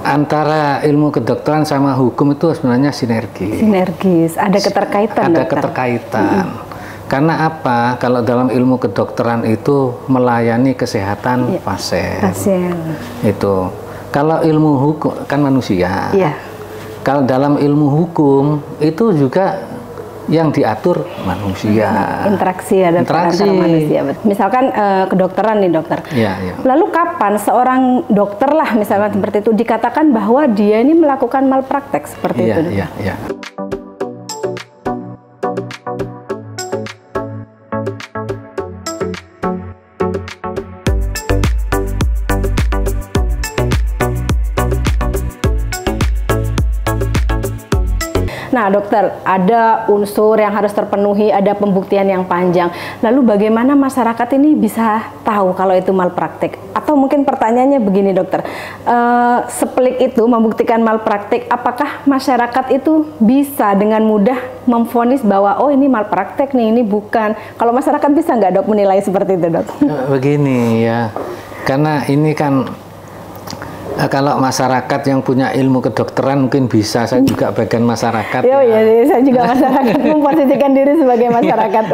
Antara ilmu kedokteran sama hukum itu sebenarnya sinergis. Sinergis, ada keterkaitan. Ada dokter. keterkaitan. Karena apa? Kalau dalam ilmu kedokteran itu melayani kesehatan pasien. Itu. Kalau ilmu hukum kan manusia. Iya. Kalau dalam ilmu hukum itu juga yang diatur manusia. Interaksi ya dokter, antara manusia. Misalkan kedokteran nih dokter. Ya, ya. Lalu kapan seorang dokter lah misalkan seperti itu dikatakan bahwa dia ini melakukan malpraktek seperti itu? Iya, iya. Nah dokter, ada unsur yang harus terpenuhi, ada pembuktian yang panjang. Lalu bagaimana masyarakat ini bisa tahu kalau itu malpraktik? Atau mungkin pertanyaannya begini dokter, sepelik itu membuktikan malpraktik, apakah masyarakat itu bisa dengan mudah memvonis bahwa oh ini malpraktik nih, ini bukan? Kalau masyarakat bisa nggak dok menilai seperti itu dok? Begini ya, karena ini kan kalau masyarakat yang punya ilmu kedokteran mungkin bisa, saya juga bagian masyarakat. Iya, saya juga masyarakat, memposisikan diri sebagai masyarakat.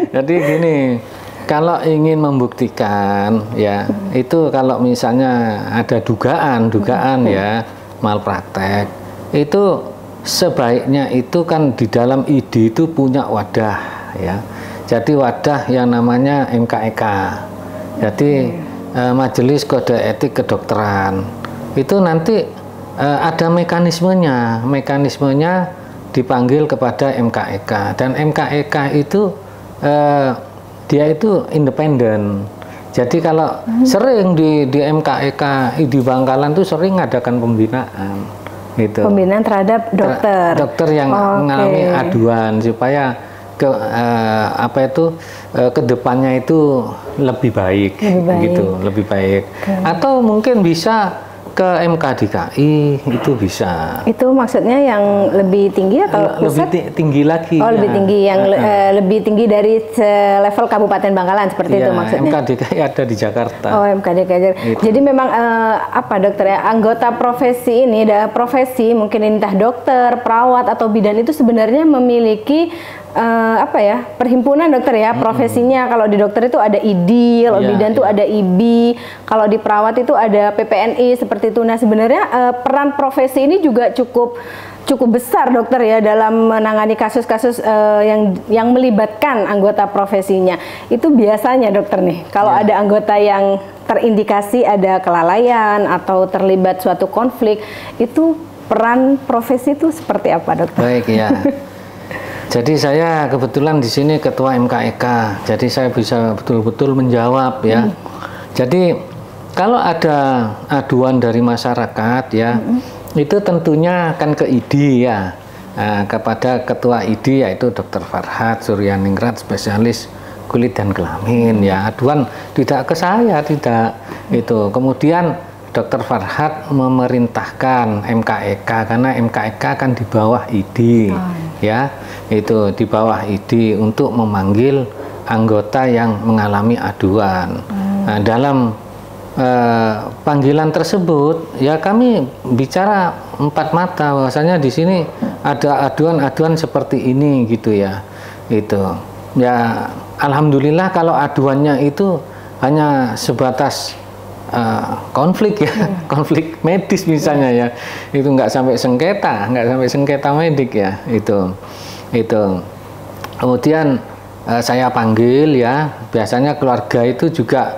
Jadi gini, kalau ingin membuktikan ya, itu kalau misalnya ada dugaan ya malpraktek, itu sebaiknya itu kan di dalam ID itu punya wadah ya. Jadi wadah yang namanya MKEK. Jadi Majelis Kode Etik Kedokteran. Itu nanti ada mekanismenya dipanggil kepada MKEK, dan MKEK itu dia itu independen. Jadi kalau sering di MKEK di Bangkalan tuh sering ngadakan pembinaan gitu. Pembinaan terhadap dokter yang mengalami aduan supaya kedepannya itu lebih baik. Gitu, lebih baik. Atau mungkin bisa ke MKDKI, itu bisa. Itu maksudnya yang lebih tinggi atau pusat? Lebih tinggi lagi. Oh, ya. Lebih tinggi, yang lebih tinggi dari level Kabupaten Bangkalan seperti itu maksudnya. MKDKI ada di Jakarta. Oh, MKDKI. Gitu. Jadi memang apa dokter ya, anggota profesi ini, profesi mungkin entah dokter, perawat atau bidan itu sebenarnya memiliki perhimpunan dokter ya, profesinya. Kalau di dokter itu ada ID, kalau bidan itu ada IB, kalau di perawat itu ada PPNI seperti itu. Nah sebenarnya peran profesi ini juga cukup besar dokter ya dalam menangani kasus-kasus yang melibatkan anggota profesinya. Itu biasanya dokter nih, kalau ada anggota yang terindikasi ada kelalaian atau terlibat suatu konflik, itu peran profesi itu seperti apa dokter? Baik ya. Jadi saya kebetulan di sini ketua MKEK, jadi saya bisa betul-betul menjawab ya. Jadi kalau ada aduan dari masyarakat ya, itu tentunya akan ke ID ya, kepada ketua ID yaitu Dr. Farhad Suryaningrat, spesialis kulit dan kelamin ya. Aduan tidak ke saya, tidak itu. Kemudian Dr. Farhad memerintahkan MKEK, karena MKEK kan di bawah ID ya, itu di bawah ID untuk memanggil anggota yang mengalami aduan. Nah, dalam panggilan tersebut ya kami bicara empat mata, bahwasanya di sini ada aduan-aduan seperti ini gitu ya. Itu ya, alhamdulillah kalau aduannya itu hanya sebatas konflik ya, konflik medis misalnya ya, itu nggak sampai sengketa medik ya, itu. Kemudian saya panggil ya, biasanya keluarga itu juga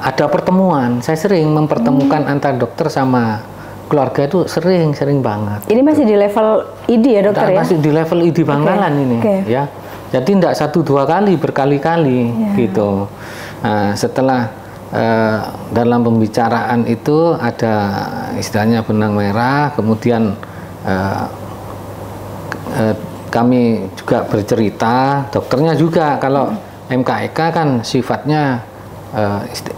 ada pertemuan. Saya sering mempertemukan antara dokter sama keluarga, itu sering banget. Ini masih di level ID ya dokter ya? Masih di level ID Bangkalan ini ya. Jadi tidak 1-2 kali, berkali-kali gitu. Nah, setelah dalam pembicaraan itu ada istilahnya benang merah, kemudian kami juga bercerita, dokternya juga, kalau MKEK kan sifatnya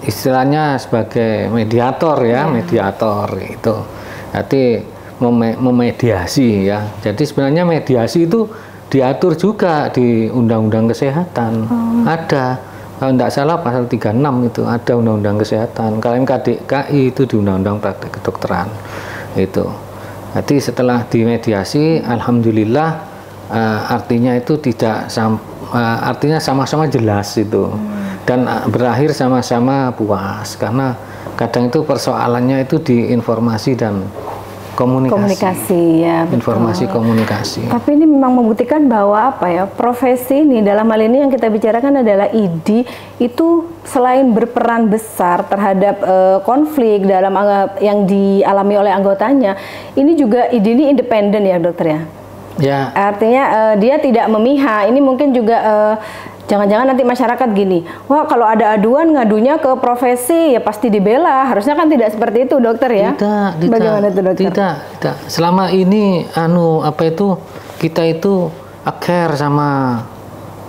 istilahnya sebagai mediator ya, mediator itu. Jadi memediasi ya. Jadi sebenarnya mediasi itu diatur juga di Undang-Undang Kesehatan. Ada kalau tidak salah pasal 36 itu ada undang-undang kesehatan. Kalau MKDKI itu di undang-undang praktek kedokteran itu. Jadi setelah dimediasi, alhamdulillah artinya itu tidak artinya sama-sama jelas itu dan berakhir sama-sama puas, karena kadang itu persoalannya itu di informasi dan komunikasi ya, betul. Informasi komunikasi. Tapi ini memang membuktikan bahwa apa ya, profesi ini dalam hal ini yang kita bicarakan adalah ID itu selain berperan besar terhadap konflik dalam yang dialami oleh anggotanya, ini juga ID ini independen ya dokter ya. Ya. Artinya dia tidak memihak. Ini mungkin juga jangan-jangan nanti masyarakat gini, wah kalau ada aduan ngadunya ke profesi ya pasti dibela. Harusnya kan tidak seperti itu dokter ya? Tidak. Bagaimana itu dokter? Tidak. Selama ini kita itu care sama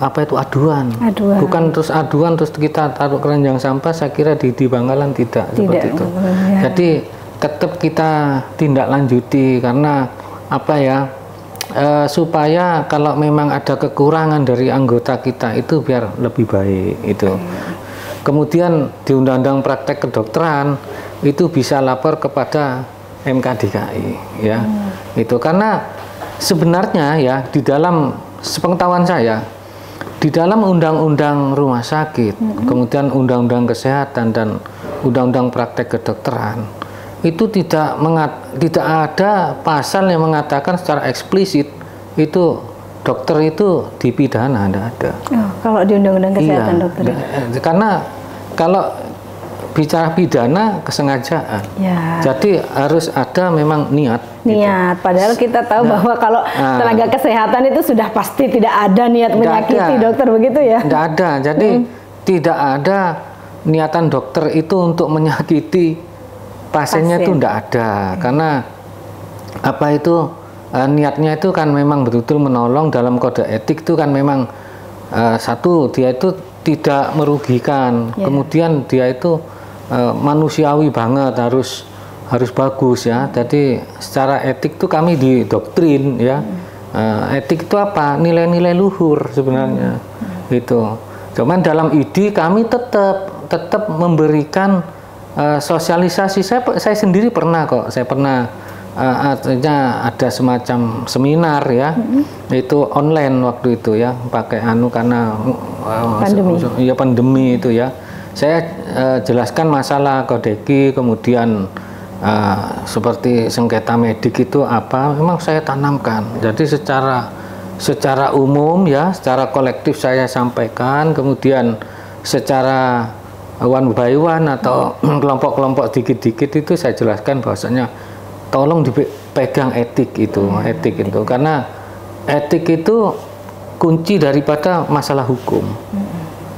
aduan. Bukan terus aduan terus kita taruh keranjang sampah. Saya kira di Bangkalan tidak seperti itu. Ya. Jadi tetap kita tindak lanjuti karena supaya kalau memang ada kekurangan dari anggota kita itu biar lebih baik itu. Kemudian di Undang-Undang Praktek Kedokteran itu bisa lapor kepada MKDKI ya. Itu karena sebenarnya ya di dalam sepengetahuan saya di dalam Undang-Undang Rumah Sakit, kemudian Undang-Undang Kesehatan dan Undang-Undang Praktek Kedokteran itu tidak ada pasal yang mengatakan secara eksplisit itu dokter itu dipidana, tidak ada. Kalau di Undang-Undang Kesehatan dokter. Karena kalau bicara pidana kesengajaan. Ya. Jadi harus ada memang niat. Niat. Gitu. Padahal kita tahu bahwa kalau tenaga kesehatan itu sudah pasti tidak ada niat menyakiti dokter, begitu ya? Tidak ada. Jadi tidak ada niatan dokter itu untuk menyakiti pasiennya itu tidak ada, karena niatnya itu kan memang betul-betul menolong. Dalam kode etik itu kan memang satu dia itu tidak merugikan, kemudian dia itu manusiawi banget, harus bagus ya. Jadi secara etik itu kami di doktrin ya, etik itu apa, nilai-nilai luhur sebenarnya itu. Cuman dalam ID kami tetap memberikan sosialisasi. Saya sendiri pernah artinya ada semacam seminar ya, itu online waktu itu ya, pakai karena pandemi itu ya. Saya jelaskan masalah kodeki, kemudian seperti sengketa medik itu apa, memang saya tanamkan. Jadi secara umum ya, secara kolektif saya sampaikan, kemudian secara one by one atau kelompok-kelompok dikit-dikit itu saya jelaskan bahwasanya tolong dipegang etik itu, karena etik itu kunci daripada masalah hukum.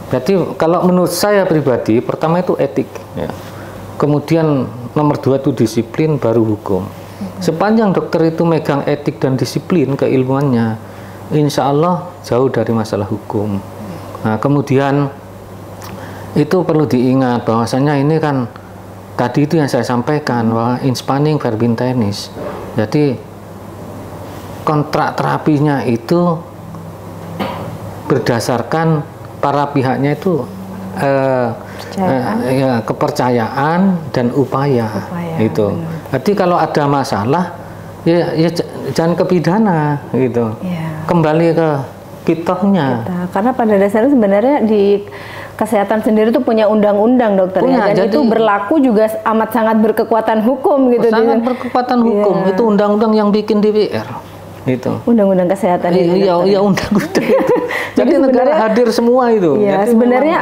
Jadi kalau menurut saya pribadi, pertama itu etik ya. Kemudian nomor 2 itu disiplin, baru hukum. Sepanjang dokter itu megang etik dan disiplin keilmuannya, insya Allah jauh dari masalah hukum. Nah, kemudian itu perlu diingat bahwasanya ini kan tadi itu yang saya sampaikan bahwa inspanning verbin tennis. Jadi kontrak terapinya itu berdasarkan para pihaknya itu kepercayaan dan upaya itu. Jadi kalau ada masalah ya jangan ke pidana gitu. Kembali ke kitohnya. Karena pada dasarnya sebenarnya di kesehatan sendiri itu punya undang-undang dokter ya, dan itu berlaku juga amat sangat berkekuatan hukum gitu. Sangat berkekuatan hukum, itu undang-undang yang bikin DPR itu. Undang-undang kesehatan itu. Iya undang-undang itu. Jadi negara hadir semua itu. Iya, sebenarnya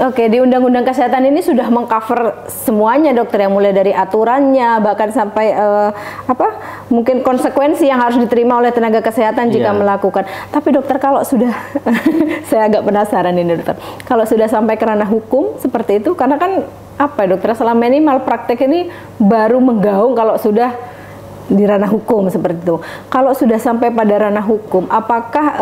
di Undang-Undang Kesehatan ini sudah mengcover semuanya dokter, yang mulai dari aturannya bahkan sampai mungkin konsekuensi yang harus diterima oleh tenaga kesehatan jika melakukan. Tapi dokter, kalau sudah saya agak penasaran ini dokter. Kalau sudah sampai ke ranah hukum seperti itu, karena kan dokter selama ini malpraktek ini baru menggaung kalau sudah di ranah hukum seperti itu. Kalau sudah sampai pada ranah hukum, apakah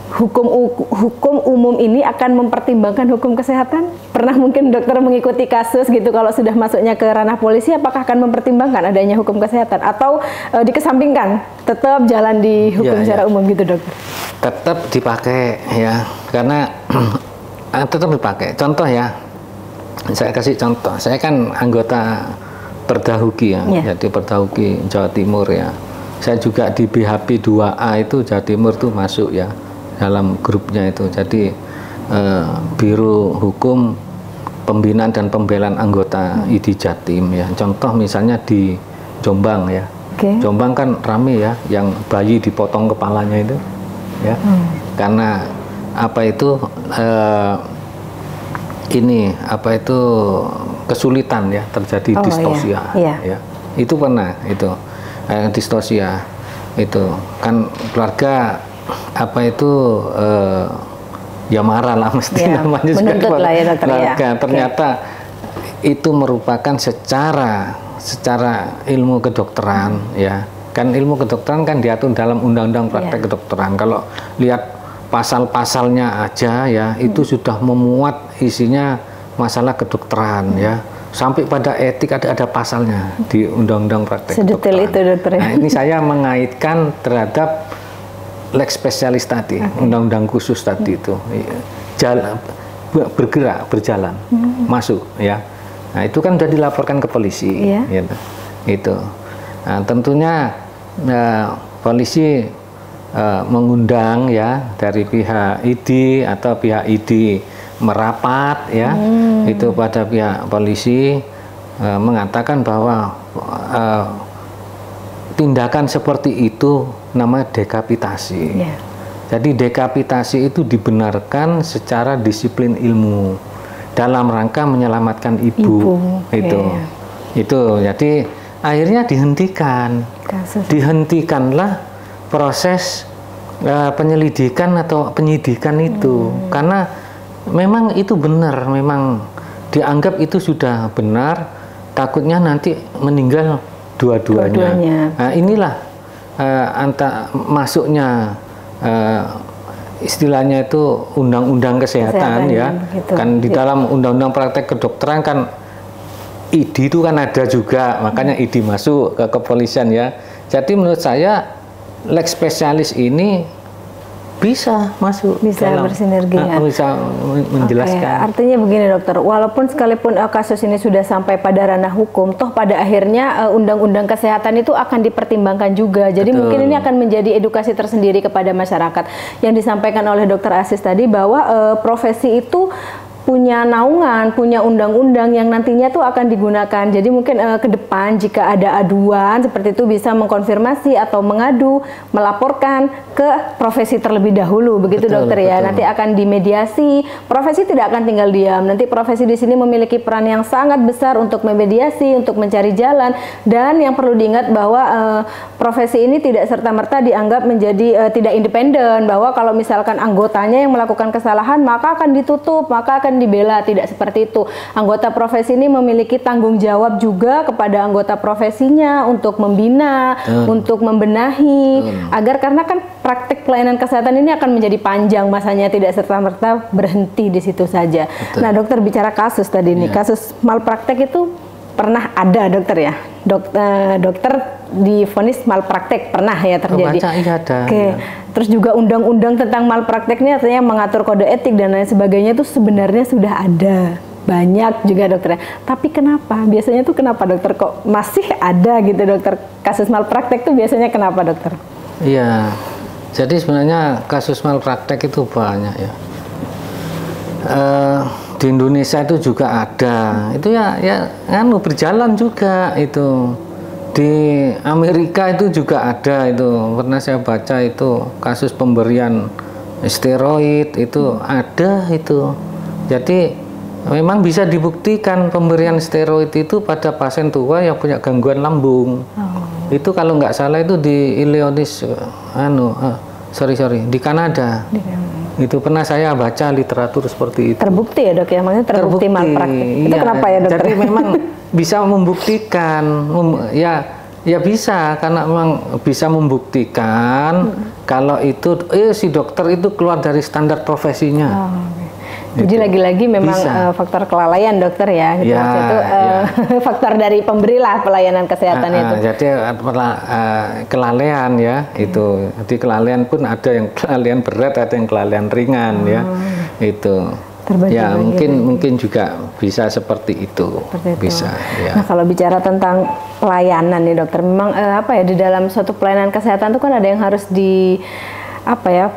hukum umum ini akan mempertimbangkan hukum kesehatan? Pernah mungkin dokter mengikuti kasus gitu, kalau sudah masuknya ke ranah polisi, apakah akan mempertimbangkan adanya hukum kesehatan atau dikesampingkan, tetap jalan di hukum secara umum gitu dokter? Tetap dipakai ya, karena tetap dipakai. Contoh ya, saya kasih contoh. Saya kan anggota Perda Huki ya, jadi Perda Huki Jawa Timur ya. Saya juga di BHP 2A itu Jawa Timur tuh masuk ya dalam grupnya itu. Jadi Biro Hukum Pembinaan dan Pembelaan Anggota ID Jatim ya. Contoh misalnya di Jombang ya. Jombang kan rame ya, yang bayi dipotong kepalanya itu ya. Karena apa itu kesulitan ya, terjadi distosia ya. Itu pernah itu distosia itu kan keluarga ya marah lah mesti namanya juga lah ya, dokter, keluarga. Ternyata itu merupakan secara ilmu kedokteran ya. Kan ilmu kedokteran kan diatur dalam Undang-Undang Praktek Kedokteran. Kalau lihat pasal-pasalnya aja ya, itu sudah memuat isinya masalah kedokteran ya. Sampai pada etik ada pasalnya di Undang-Undang Praktek Kedokteran. Itu, dokter. Nah, ini saya mengaitkan terhadap lex spesialis tadi, undang-undang khusus tadi itu, berjalan, masuk ya. Nah, itu kan sudah dilaporkan ke polisi, gitu. Itu. Nah, tentunya polisi mengundang ya dari pihak ID atau pihak ID merapat ya, itu pada pihak polisi mengatakan bahwa tindakan seperti itu namanya dekapitasi. Jadi dekapitasi itu dibenarkan secara disiplin ilmu dalam rangka menyelamatkan ibu. Itu. Jadi akhirnya dihentikanlah proses penyelidikan atau penyidikan itu karena memang itu benar, memang dianggap itu sudah benar, takutnya nanti meninggal dua-duanya. Nah, inilah masuknya istilahnya itu undang-undang kesehatan ya. Kan di dalam undang-undang praktek kedokteran kan ID itu kan ada juga, makanya ID masuk ke kepolisian ya. Jadi menurut saya lex spesialis ini bisa masuk, bisa bersinergi ya. Bisa menjelaskan. Artinya begini dokter, walaupun sekalipun kasus ini sudah sampai pada ranah hukum, toh pada akhirnya undang-undang kesehatan itu akan dipertimbangkan juga. Jadi mungkin ini akan menjadi edukasi tersendiri kepada masyarakat. Yang disampaikan oleh dokter Aziz tadi bahwa profesi itu punya naungan, punya undang-undang yang nantinya tuh akan digunakan. Jadi mungkin ke depan jika ada aduan seperti itu bisa mengkonfirmasi atau mengadu, melaporkan ke profesi terlebih dahulu, begitu dokter ya. Nanti akan dimediasi. Profesi tidak akan tinggal diam. Nanti profesi di sini memiliki peran yang sangat besar untuk memediasi, untuk mencari jalan. Dan yang perlu diingat bahwa profesi ini tidak serta-merta dianggap menjadi tidak independen. Bahwa kalau misalkan anggotanya yang melakukan kesalahan maka akan ditutup, maka akan dibela. Tidak seperti itu. Anggota profesi ini memiliki tanggung jawab juga kepada anggota profesinya untuk membina, untuk membenahi, agar karena kan praktik pelayanan kesehatan ini akan menjadi panjang masanya, tidak serta-merta berhenti di situ saja. Nah dokter, bicara kasus tadi nih, kasus malpraktek itu pernah ada dokter ya? Dokter divonis malpraktek pernah ya terjadi? Ada. Terus juga undang-undang tentang malpraktek ini artinya mengatur kode etik dan lain sebagainya itu sebenarnya sudah ada. Banyak juga dokter. Tapi kenapa? Biasanya tuh kenapa dokter kok masih ada gitu dokter? Kasus malpraktek tuh biasanya kenapa dokter? Iya. Jadi sebenarnya kasus malpraktek itu banyak ya. Di Indonesia itu juga ada. Itu ya berjalan juga itu. Di Amerika itu juga ada itu. Pernah saya baca itu kasus pemberian steroid itu ada itu. Jadi memang bisa dibuktikan pemberian steroid itu pada pasien tua yang punya gangguan lambung. Itu kalau nggak salah itu di Illinois, di Kanada. Itu pernah saya baca literatur seperti itu. Terbukti ya dok ya, maksudnya terbukti malpraktek. Itu kenapa ya dokter? Jadi memang bisa membuktikan, ya bisa karena memang bisa membuktikan kalau itu si dokter itu keluar dari standar profesinya. Jadi lagi-lagi memang faktor kelalaian dokter ya, gitu. Itu faktor dari pemberilah pelayanan kesehatan itu. Jadi kelalaian ya itu. Jadi kelalaian pun ada yang kelalaian berat, ada yang kelalaian ringan ya. Itu. Ya mungkin juga bisa seperti itu. Bisa. Ya. Nah kalau bicara tentang pelayanan nih dokter, memang di dalam suatu pelayanan kesehatan itu kan ada yang harus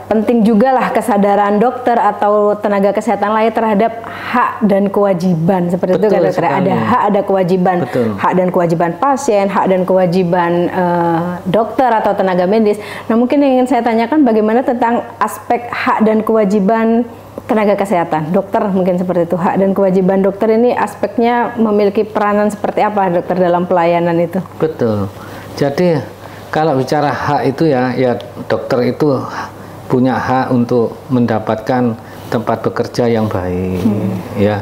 penting juga lah kesadaran dokter atau tenaga kesehatan lain terhadap hak dan kewajiban seperti itu kan dokter. Ada hak, ada kewajiban. Hak dan kewajiban pasien, hak dan kewajiban dokter atau tenaga medis. Nah mungkin yang ingin saya tanyakan bagaimana tentang aspek hak dan kewajiban tenaga kesehatan, dokter mungkin seperti itu. Hak dan kewajiban dokter ini aspeknya memiliki peranan seperti apa dokter dalam pelayanan itu? Betul. Jadi kalau bicara hak itu ya dokter itu punya hak untuk mendapatkan tempat bekerja yang baik, ya.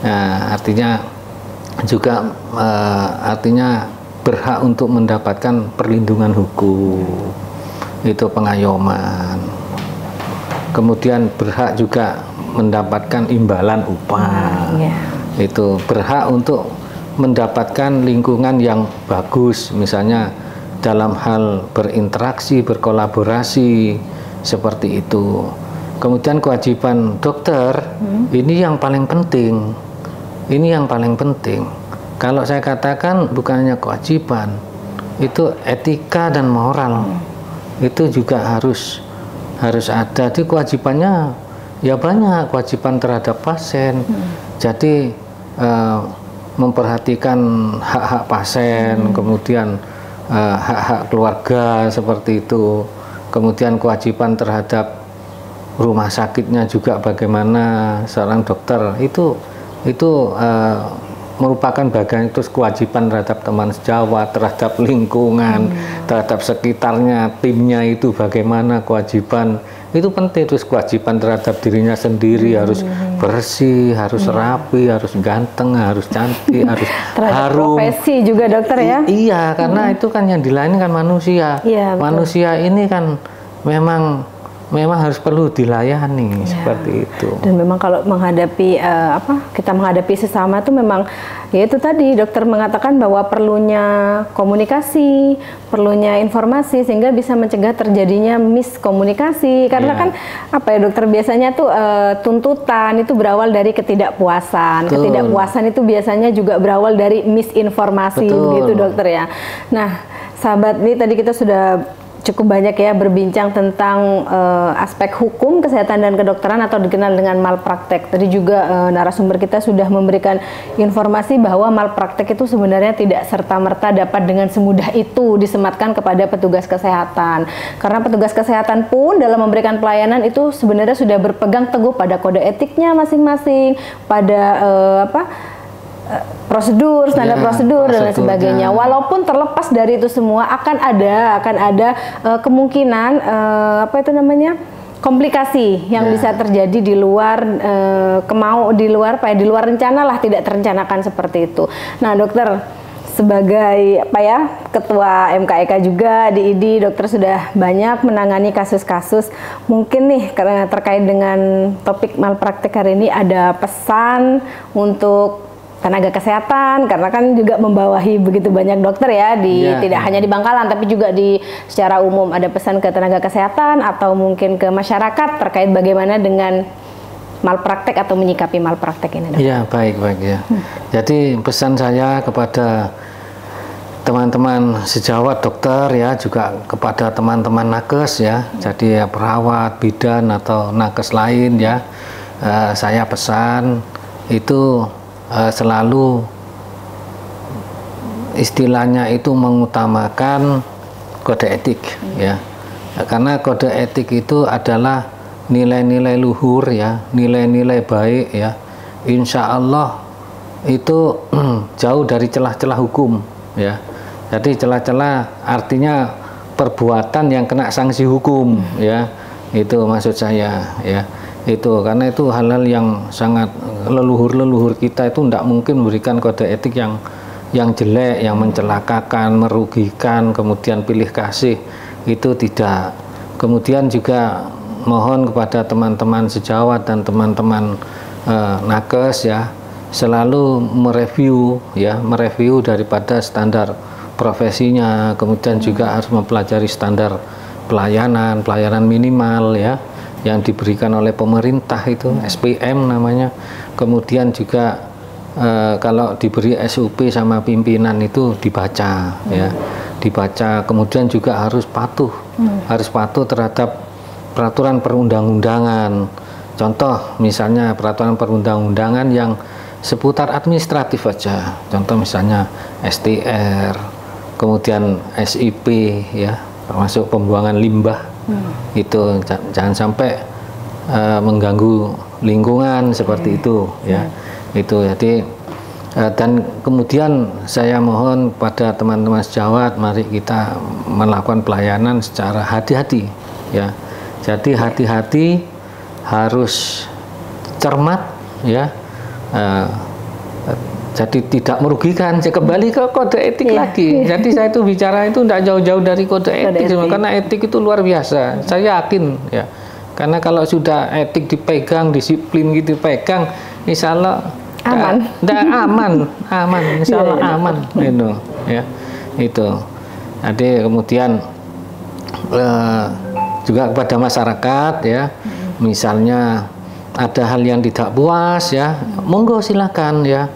Nah, artinya juga artinya berhak untuk mendapatkan perlindungan hukum, itu pengayoman. Kemudian berhak juga mendapatkan imbalan upah, itu berhak untuk mendapatkan lingkungan yang bagus, misalnya dalam hal berinteraksi, berkolaborasi, seperti itu. Kemudian kewajiban dokter, ini yang paling penting. Ini yang paling penting. Kalau saya katakan bukannya kewajiban, itu etika dan moral. Itu juga harus ada. Di kewajibannya ya banyak, kewajiban terhadap pasien. Jadi memperhatikan hak-hak pasien, kemudian hak-hak keluarga seperti itu, kemudian kewajiban terhadap rumah sakitnya juga bagaimana seorang dokter itu merupakan bagian itu kewajiban terhadap teman sejawat, terhadap lingkungan, terhadap sekitarnya, timnya itu bagaimana kewajiban itu penting. Terus kewajiban terhadap dirinya sendiri harus bersih, harus rapi, harus ganteng, harus cantik, harus harum. Profesi juga dokter ya? Iya, karena itu kan yang dilayani kan manusia. Ya, manusia ini kan memang harus perlu dilayani seperti itu. Dan memang kalau menghadapi kita menghadapi sesama itu memang ya itu tadi dokter mengatakan bahwa perlunya komunikasi, perlunya informasi sehingga bisa mencegah terjadinya miskomunikasi. Karena kan dokter biasanya tuh tuntutan itu berawal dari ketidakpuasan. Ketidakpuasan itu biasanya juga berawal dari misinformasi gitu dokter ya. Nah, sahabat, ini tadi kita sudah cukup banyak ya berbincang tentang aspek hukum, kesehatan dan kedokteran atau dikenal dengan malpraktek. Tadi juga narasumber kita sudah memberikan informasi bahwa malpraktek itu sebenarnya tidak serta-merta dapat dengan semudah itu disematkan kepada petugas kesehatan. Karena petugas kesehatan pun dalam memberikan pelayanan itu sebenarnya sudah berpegang teguh pada kode etiknya masing-masing, pada prosedur, standar prosedur dan lain sebagainya. Walaupun terlepas dari itu semua akan ada kemungkinan komplikasi yang bisa terjadi di luar di luar rencana lah, tidak terencanakan seperti itu. Nah, dokter sebagai ketua MKEK juga di ID, dokter sudah banyak menangani kasus-kasus. Mungkin nih karena terkait dengan topik malpraktek hari ini ada pesan untuk tenaga kesehatan, karena kan juga membawahi begitu banyak dokter ya tidak hanya di Bangkalan tapi juga secara umum. Ada pesan ke tenaga kesehatan atau mungkin ke masyarakat terkait bagaimana dengan malpraktek atau menyikapi malpraktek ini, dokter? Ya, baik ya. Jadi pesan saya kepada teman-teman sejawat dokter ya, juga kepada teman-teman nakes ya, jadi perawat, bidan atau nakes lain ya, saya pesan itu selalu istilahnya itu mengutamakan kode etik ya, karena kode etik itu adalah nilai-nilai luhur ya, nilai-nilai baik ya, insya Allah itu jauh dari celah-celah hukum ya. Jadi celah-celah artinya perbuatan yang kena sanksi hukum ya, itu maksud saya ya. Itu karena itu hal-hal yang sangat leluhur kita itu tidak mungkin memberikan kode etik yang jelek, yang mencelakakan, merugikan, kemudian pilih kasih, itu tidak. Kemudian juga mohon kepada teman-teman sejawat dan teman-teman nakes ya selalu mereview daripada standar profesinya, kemudian juga harus mempelajari standar pelayanan minimal ya yang diberikan oleh pemerintah itu SPM namanya. Kemudian juga kalau diberi SUP sama pimpinan itu dibaca ya, dibaca. Kemudian juga harus patuh terhadap peraturan perundang-undangan. Contoh misalnya peraturan perundang-undangan yang seputar administratif aja. Contoh misalnya STR, kemudian SIP ya, termasuk pembuangan limbah. Itu jangan sampai mengganggu lingkungan seperti itu ya. Itu jadi dan kemudian saya mohon pada teman-teman sejawat, mari kita melakukan pelayanan secara hati-hati ya. Jadi hati-hati, harus cermat ya. Jadi tidak merugikan. Saya kembali ke kode etik lagi. Jadi saya itu bicara itu tidak jauh-jauh dari kode etik. Karena etik itu luar biasa. Saya yakin ya. Karena kalau sudah etik dipegang, disiplin gitu dipegang, insya Allah aman. Insya Allah aman. Itu ya. Itu. Jadi kemudian juga kepada masyarakat ya. Misalnya ada hal yang tidak puas ya, monggo silakan ya,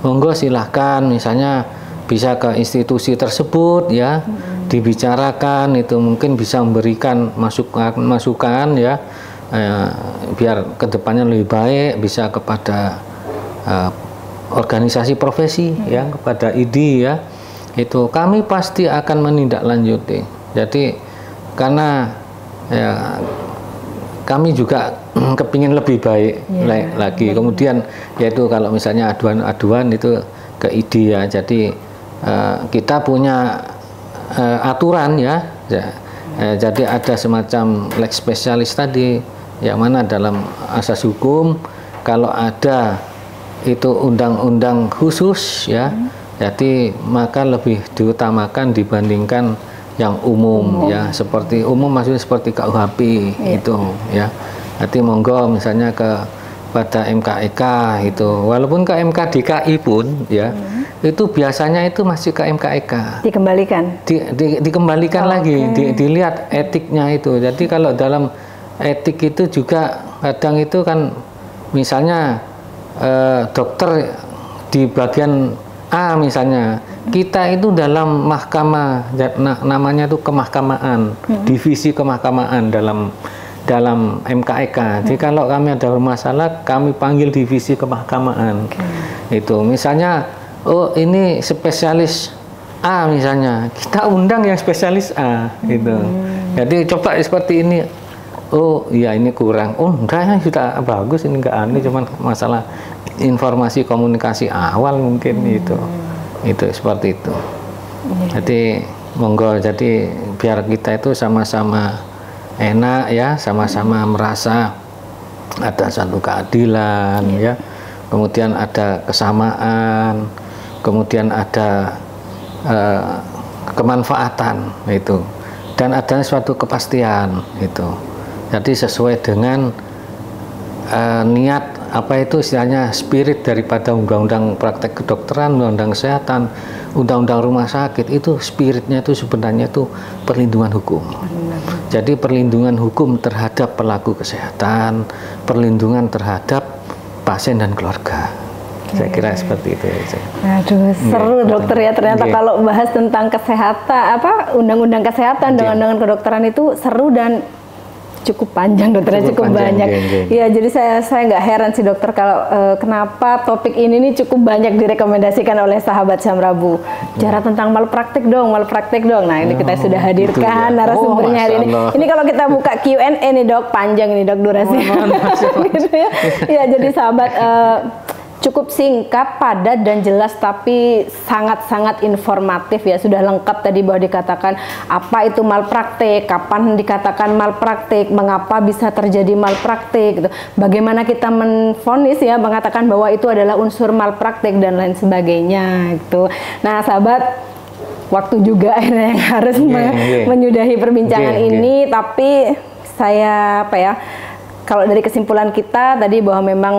monggo silakan, misalnya bisa ke institusi tersebut ya, dibicarakan, itu mungkin bisa memberikan masukan ya, biar kedepannya lebih baik, bisa kepada organisasi profesi ya, kepada ID ya, itu kami pasti akan menindaklanjuti. Jadi karena ya kami juga kepingin lebih baik lagi. Kemudian yaitu kalau misalnya aduan itu ke ID ya. Jadi kita punya aturan ya. Jadi ada semacam lex spesialis tadi, yang mana dalam asas hukum kalau ada itu undang-undang khusus ya. Jadi maka lebih diutamakan dibandingkan yang umum ya, seperti umum maksudnya seperti KUHP itu ya. Nanti monggo misalnya pada MKEK itu, walaupun ke MKDKI pun ya, itu biasanya itu masih ke MKEK. Dikembalikan lagi, dilihat etiknya itu. Jadi kalau dalam etik itu juga kadang itu kan misalnya dokter di bagian A misalnya, kita itu dalam mahkamah, namanya itu kemahkamaan, divisi kemahkamaan dalam MKEK. Jadi kalau kami ada masalah, kami panggil divisi kemahkamaan. Itu misalnya, oh ini spesialis A misalnya, kita undang yang spesialis A gitu. Jadi coba seperti ini. Oh iya ini kurang. Oh enggak, ini sudah bagus, ini enggak aneh, cuman masalah informasi komunikasi awal mungkin itu seperti itu. Jadi monggo, jadi biar kita itu sama-sama enak ya, sama-sama merasa ada satu keadilan ya, kemudian ada kesamaan, kemudian ada kemanfaatan itu, dan ada suatu kepastian itu. Jadi sesuai dengan niat apa itu istilahnya spirit daripada undang-undang praktek kedokteran, undang-undang kesehatan, undang-undang rumah sakit, itu spiritnya itu sebenarnya itu perlindungan hukum. Jadi perlindungan hukum terhadap pelaku kesehatan, perlindungan terhadap pasien dan keluarga. Saya kira seperti itu. Aduh, seru dokter ya, ternyata kalau bahas tentang kesehatan, undang-undang kesehatan, undang-undang kedokteran itu seru dan cukup panjang, dokternya cukup banyak. Ya, jadi saya nggak heran sih dokter kalau kenapa topik ini nih cukup banyak direkomendasikan oleh sahabat Samrabu. Bicara tentang malpraktik dong. Nah ini kita sudah hadirkan narasumbernya hari ini. Ini kalau kita buka Q&A nih dok, panjang ini dok durasinya. Gitu ya. Ya, jadi sahabat cukup singkat, padat dan jelas, tapi sangat-sangat informatif ya. Sudah lengkap tadi bahwa dikatakan apa itu malpraktik, kapan dikatakan malpraktik, mengapa bisa terjadi malpraktik, gitu. Bagaimana kita menvonis ya, mengatakan bahwa itu adalah unsur malpraktik dan lain sebagainya gitu. Nah sahabat, waktu juga yang harus menyudahi perbincangan ini, tapi saya kalau dari kesimpulan kita tadi bahwa memang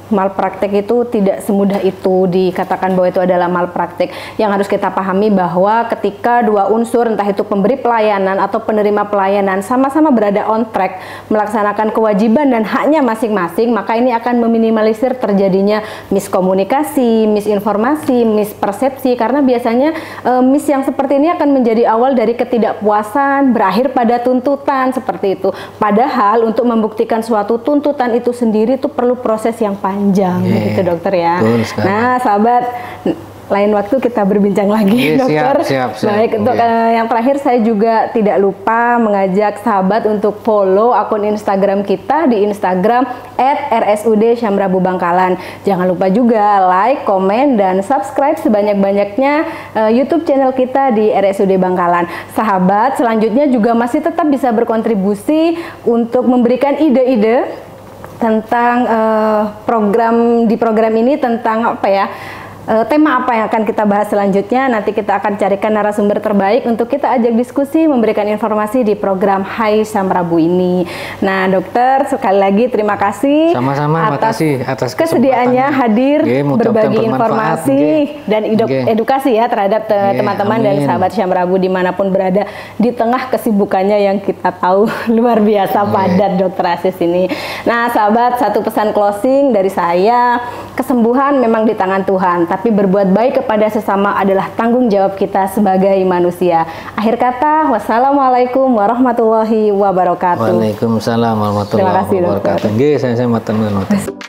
malpraktek itu tidak semudah itu dikatakan bahwa itu adalah malpraktek. Yang harus kita pahami bahwa ketika dua unsur, entah itu pemberi pelayanan atau penerima pelayanan, sama-sama berada on track melaksanakan kewajiban dan haknya masing-masing, maka ini akan meminimalisir terjadinya miskomunikasi, misinformasi, mispersepsi, karena biasanya mis yang seperti ini akan menjadi awal dari ketidakpuasan, berakhir pada tuntutan seperti itu. Padahal untuk membuktikan suatu tuntutan itu sendiri itu perlu proses yang panjang, gitu dokter ya. Nah, sahabat, lain waktu kita berbincang lagi, dokter. Siap. Baik, untuk yang terakhir saya juga tidak lupa mengajak sahabat untuk follow akun Instagram kita di Instagram @rsud Syamrabu Bangkalan. Jangan lupa juga like, komen, dan subscribe sebanyak-banyaknya YouTube channel kita di RSUD Bangkalan. Sahabat, selanjutnya juga masih tetap bisa berkontribusi untuk memberikan ide-ide tentang program ini tentang apa ya, tema apa yang akan kita bahas selanjutnya. Nanti kita akan carikan narasumber terbaik untuk kita ajak diskusi, memberikan informasi di program Hai Syamrabu ini. Nah, dokter, sekali lagi terima kasih. Sama-sama, atas kesediaannya hadir berbagi informasi dan edukasi ya terhadap teman-teman dan sahabat Syamrabu dimanapun berada di tengah kesibukannya yang kita tahu luar biasa padat dokter Asis ini. Nah, sahabat, satu pesan closing dari saya, kesembuhan memang di tangan Tuhan, tapi berbuat baik kepada sesama adalah tanggung jawab kita sebagai manusia. Akhir kata, wassalamualaikum warahmatullahi wabarakatuh. Waalaikumsalam warahmatullahi wabarakatuh. Terima kasih, dokter. Saya